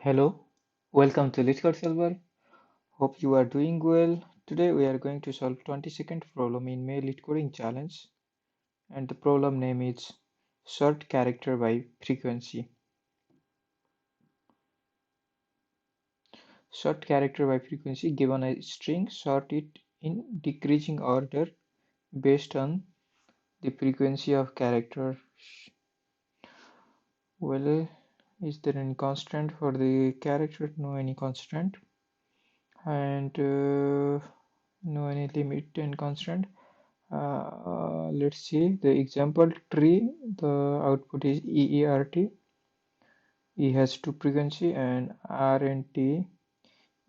Hello, welcome to Leetcode server. Hope you are doing well. Today we are going to solve 20-second problem in May Leetcoding challenge, and the problem name is sort character by frequency. Sort character by frequency. Given a string, sort it in decreasing order based on the frequency of character. Well, is there any constant for the character? No, any constant, and no any limit and constant. Let's see the example tree. The output is EERT. E has two frequency and R and T.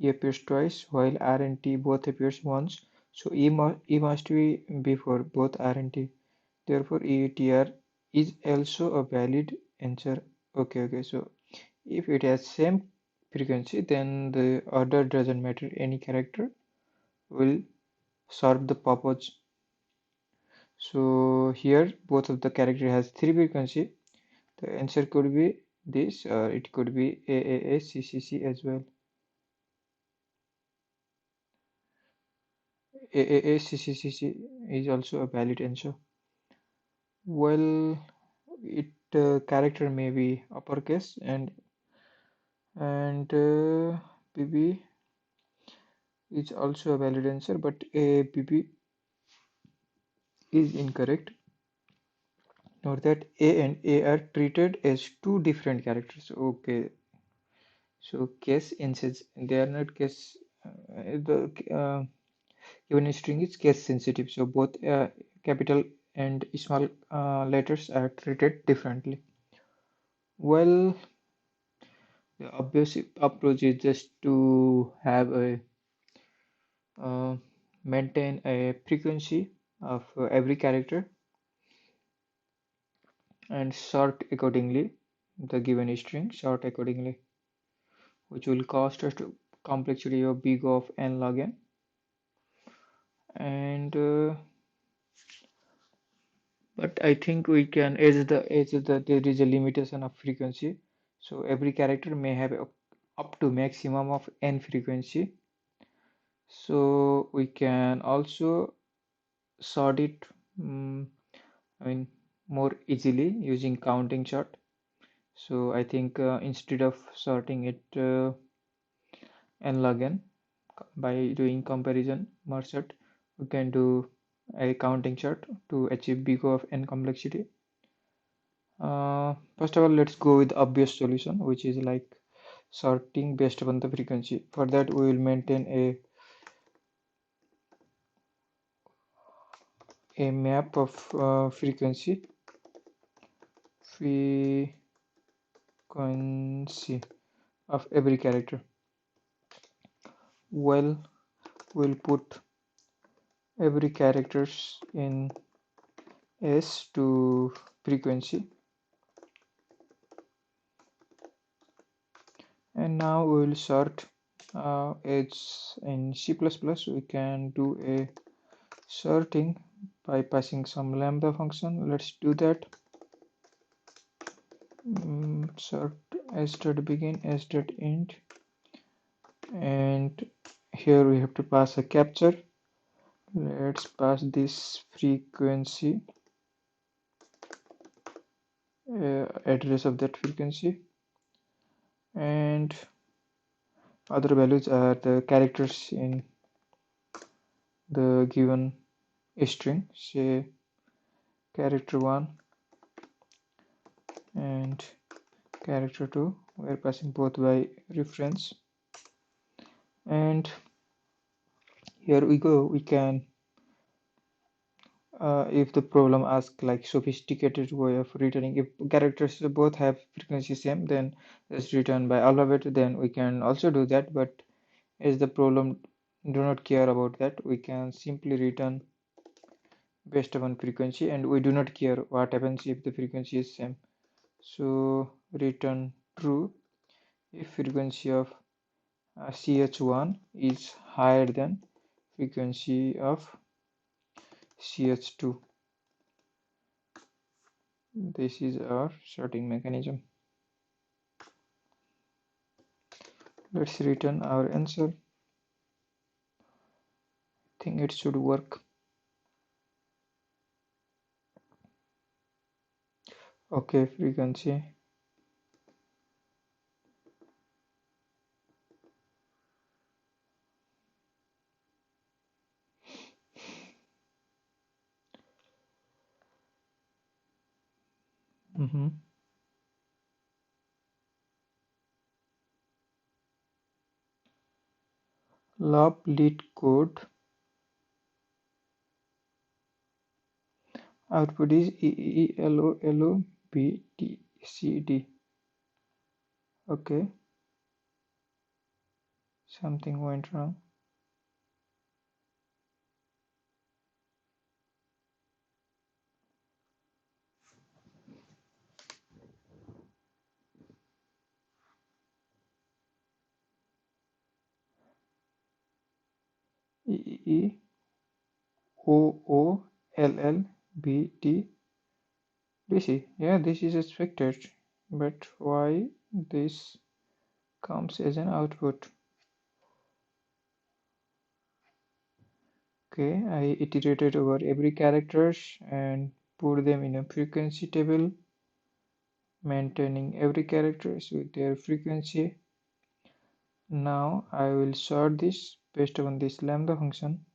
E appears twice while R and T both appears once. So E must be before both R and T. Therefore ETR is also a valid answer. Okay. So if it has same frequency, then the order doesn't matter. Any character will serve the purpose. So here both of the character has three frequency. The answer could be this, or it could be AAACCC as well. AAACCC is also a valid answer. Well, it character may be uppercase and BB is also a valid answer, but ABB is incorrect. Note that A and A are treated as two different characters. Okay, so case instance they are not case. The Given a string is case sensitive, so both capital and small letters are treated differently. Well, the obvious approach is just to have a uh, maintain a frequency of every character and sort accordingly the given string sort accordingly, which will cost us to complexity of big of n log n, and but I think we can as the there is a limitation of frequency, so every character may have up to maximum of n frequency. So we can also sort it, I mean, more easily using counting sort. So I think instead of sorting it n log n by doing comparison merge sort, we can do a counting sort to achieve big O of n complexity. First of all, let's go with the obvious solution, which is like sorting based upon the frequency. For that, we will maintain a map of frequency of every character. Well, we'll put every characters in S to frequency, and now we will sort. It's in C++. We can do a sorting by passing some lambda function. Let's do that. Sort s.begin s.end, and here we have to pass a capture. Let's pass this frequency, address of that frequency, and other values are the characters in the given string, say character 1 and character 2. We are passing both by reference, and here we go. We can if the problem asks like sophisticated way of returning, if characters both have frequency same, then it's return by alphabet, then we can also do that. But as the problem do not care about that, we can simply return based upon frequency, and we do not care what happens if the frequency is same. So return true if frequency of ch1 is higher than frequency of ch2. This is our sorting mechanism. Let's return our answer. Think it should work. Okay, frequency. Mm-hmm. Lob lead code. Output is EELOLOBTCD. Okay, something went wrong. EEOOLLBT. Yeah, this is expected, but why this comes as an output? Okay, I iterated over every characters and put them in a frequency table, maintaining every characters with their frequency. Now I will sort this based on this lambda function,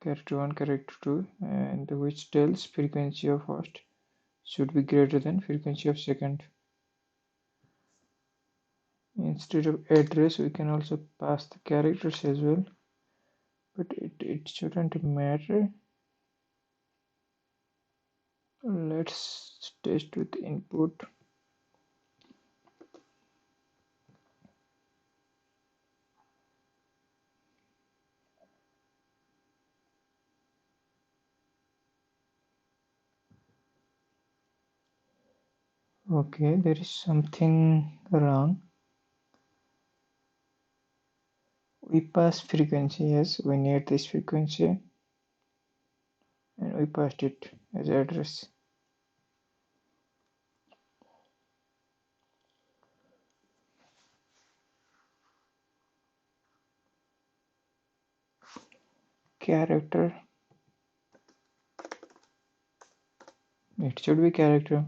character 1, character 2, and which tells frequency of first should be greater than frequency of second. Instead of address, we can also pass the characters as well, but it shouldn't matter. Let's test with input. Okay, there is something wrong. We pass frequency, yes, we need this frequency, and we passed it as address. Character, it should be character.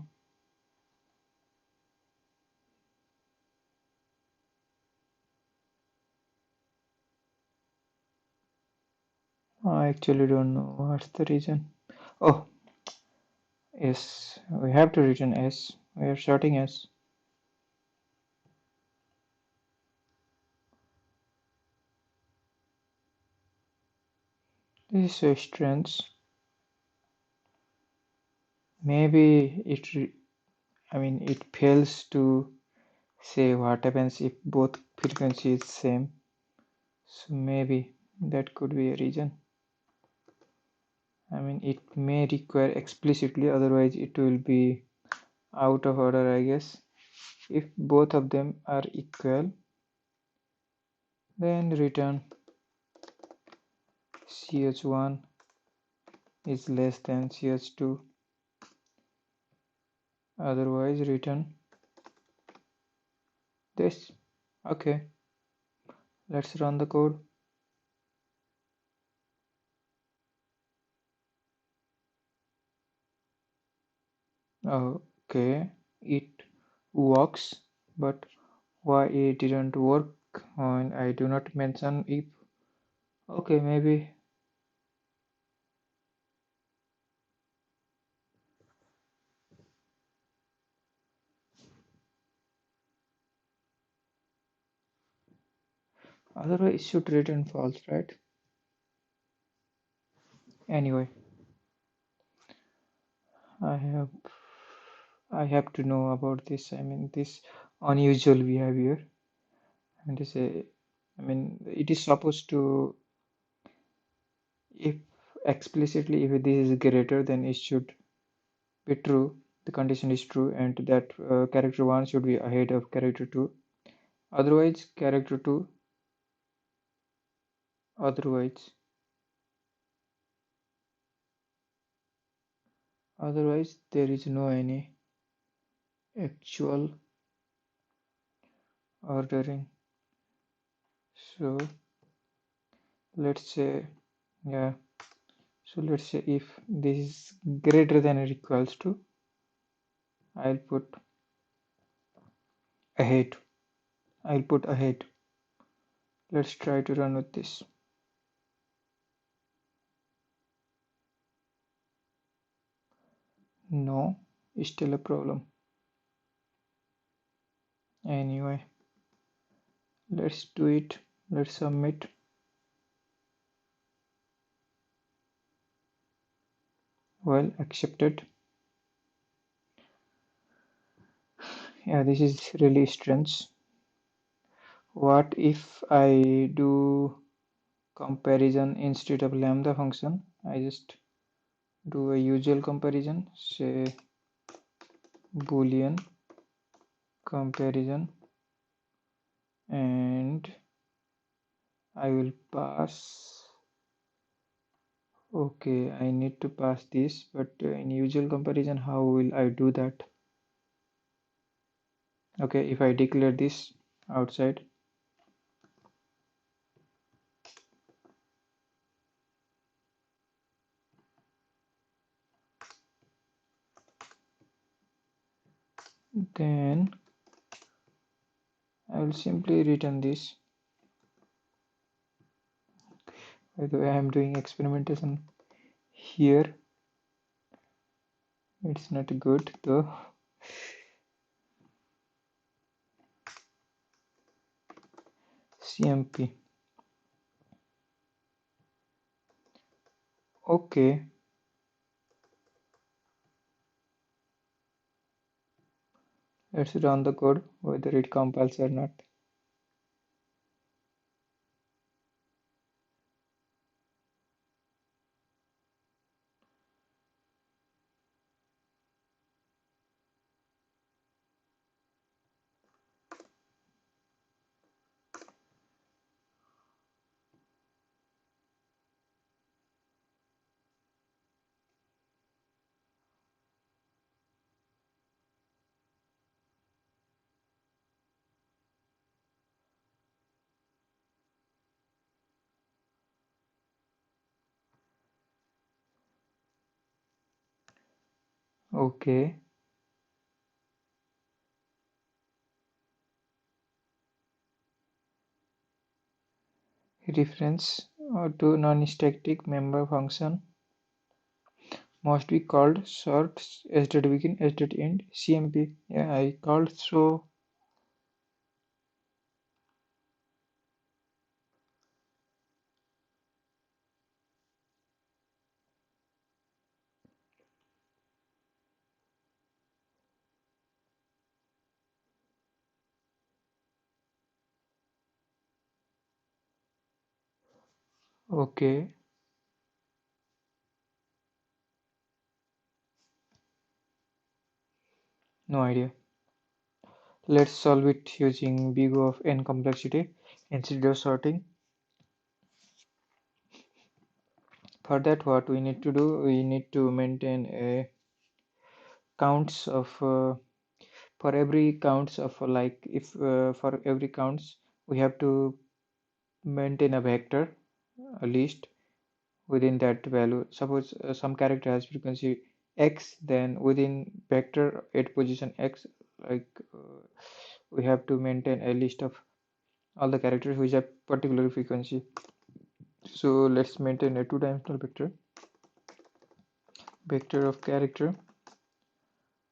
I actually don't know what's the reason. Oh, yes, we have to return S. We are sorting S. This is so strange. Maybe it fails to say what happens if both frequency is same. So maybe that could be a reason. It may require explicitly, otherwise it will be out of order, I guess. If both of them are equal, then return ch1 is less than ch2. Otherwise return this. Okay, let's run the code. Okay, it works, but why it didn't work when I do not mention if? Okay, maybe otherwise it should return false, right? Anyway, I have I have to know about this. This unusual behavior, and is a it is supposed to, if explicitly if this is greater, then it should be true. The condition is true, and that character 1 should be ahead of character 2. Otherwise, character 2. Otherwise, there is no any actual ordering. So let's say, yeah, so let's say if this is greater than or equals to, I'll put ahead. I'll put ahead. Let's try to run with this. No, it's still a problem. Anyway, let's do it. Let's submit. Well, accepted. Yeah, this is really strange. What if I do comparison instead of lambda function? I just do a usual comparison, say boolean comparison, and I will pass. Okay, I need to pass this, but in usual comparison, how will I do that? Okay, if I declare this outside, then I will simply return this. By the way, I am doing experimentation here. It's not good though. CMP. Okay, let's run the code whether it compiles or not. Okay, reference to non-static member function must be called short s.begin s.end CMP. Yeah, I called so. Okay, no idea. Let's solve it using big O of n complexity instead of sorting. For that, what we need to do, we need to maintain a counts of for every counts of like if for every counts we have to maintain a vector, a list within that value. Suppose some character has frequency x, then within vector at position x, like we have to maintain a list of all the characters which have particular frequency. So let's maintain a two-dimensional vector of character,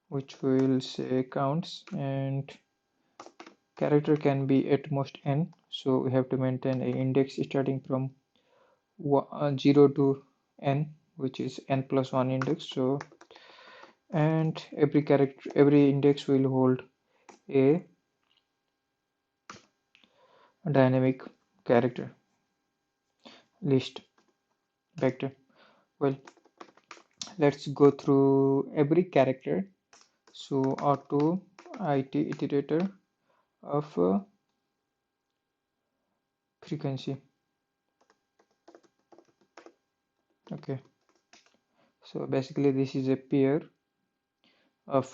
which will say counts, and character can be at most n. So we have to maintain a index starting from 0 to n, which is n plus 1 index. So and every index will hold a dynamic character list vector. Well, let's go through every character. So auto it iterator of frequency. Okay, so basically this is a pair of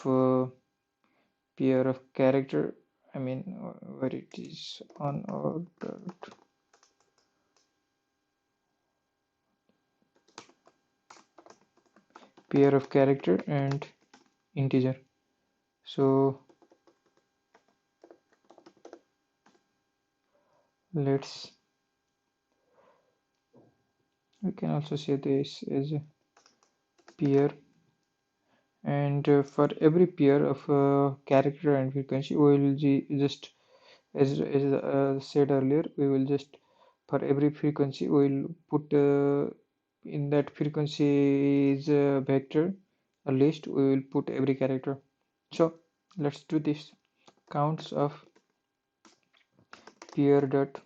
character. I mean where it is unordered. pair of character and integer. So let's we can also say this as a pair, and for every pair of character and frequency we will just as said earlier, we will just for every frequency we will put in that frequency's vector a list, we will put every character. So let's do this. Counts of pair dot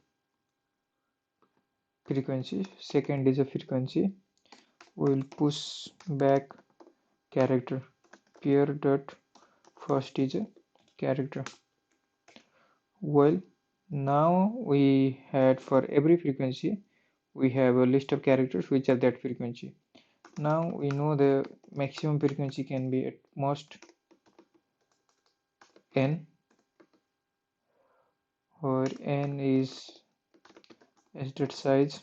frequency, second is a frequency, we will push back character, pair dot first is a character. Well, now we had for every frequency we have a list of characters which are that frequency. Now we know the maximum frequency can be at most n, where n is that size.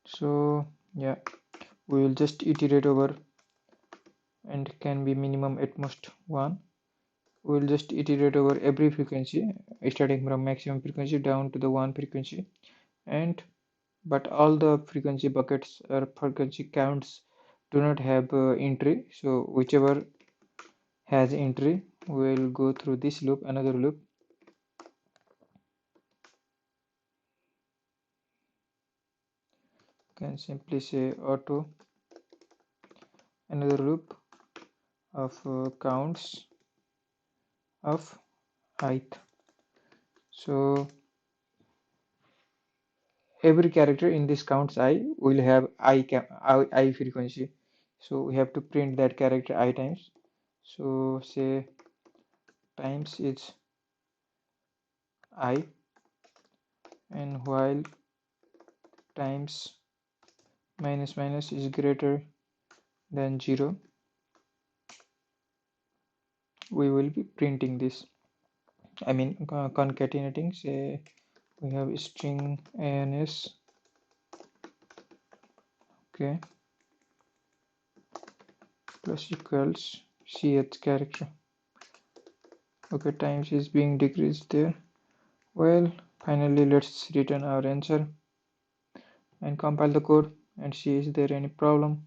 So yeah, we will just iterate over, and can be minimum at most 1. We will just iterate over every frequency starting from maximum frequency down to the 1 frequency, and but all the frequency buckets or frequency counts do not have entry, so whichever has entry will go through this loop, another loop. You can simply say auto another loop of counts of ith. So every character in this counts I will have I frequency, so we have to print that character I times. So say times is I, and while times minus minus is greater than 0, we will be printing this, I mean concatenating. Say we have string ans, okay, plus equals cth character. Okay, times is being decreased there. Well, finally let's return our answer and compile the code and see is there any problem.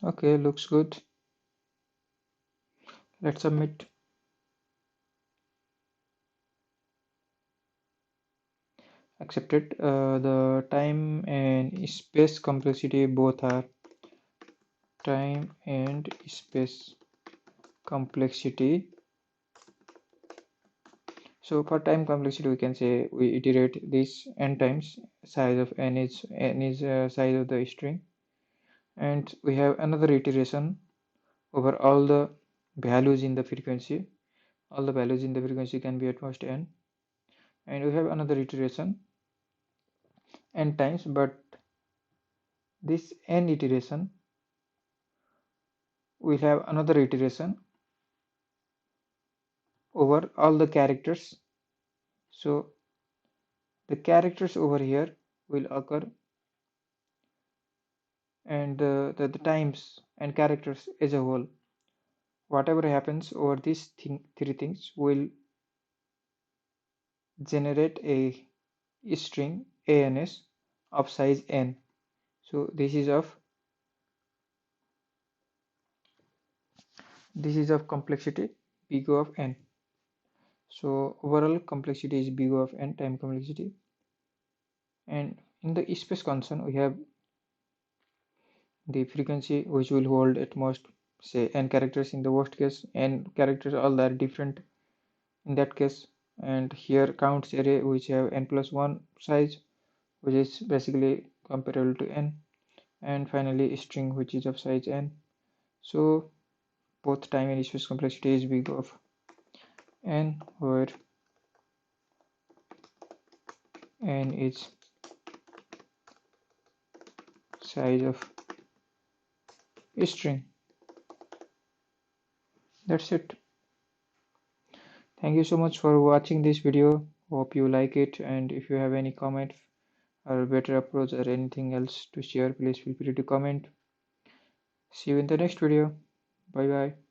Okay, looks good. Let's submit. Accepted. The time and space complexity both are time and space complexity. So for time complexity, we can say we iterate this n times. Size of n is size of the string, and we have another iteration over all the values in the frequency. All the values in the frequency can be at most n, and we have another iteration n times, but this n iteration will have another iteration over all the characters. So the characters over here will occur, and the times and characters as a whole, whatever happens over these three things will generate a string ans of size n. So this is of complexity big O of n. So overall complexity is big O of n, time complexity. And in the space constant we have the frequency which will hold at most say n characters. In the worst case n characters all are different in that case, and here counts array which have n plus 1 size, which is basically comparable to n, and finally string which is of size n. So both time and space complexity is big of n, where n is size of string. That's it. Thank you so much for watching this video. Hope you like it, and if you have any comment or better approach or anything else to share, please feel free to comment. See you in the next video. Bye bye.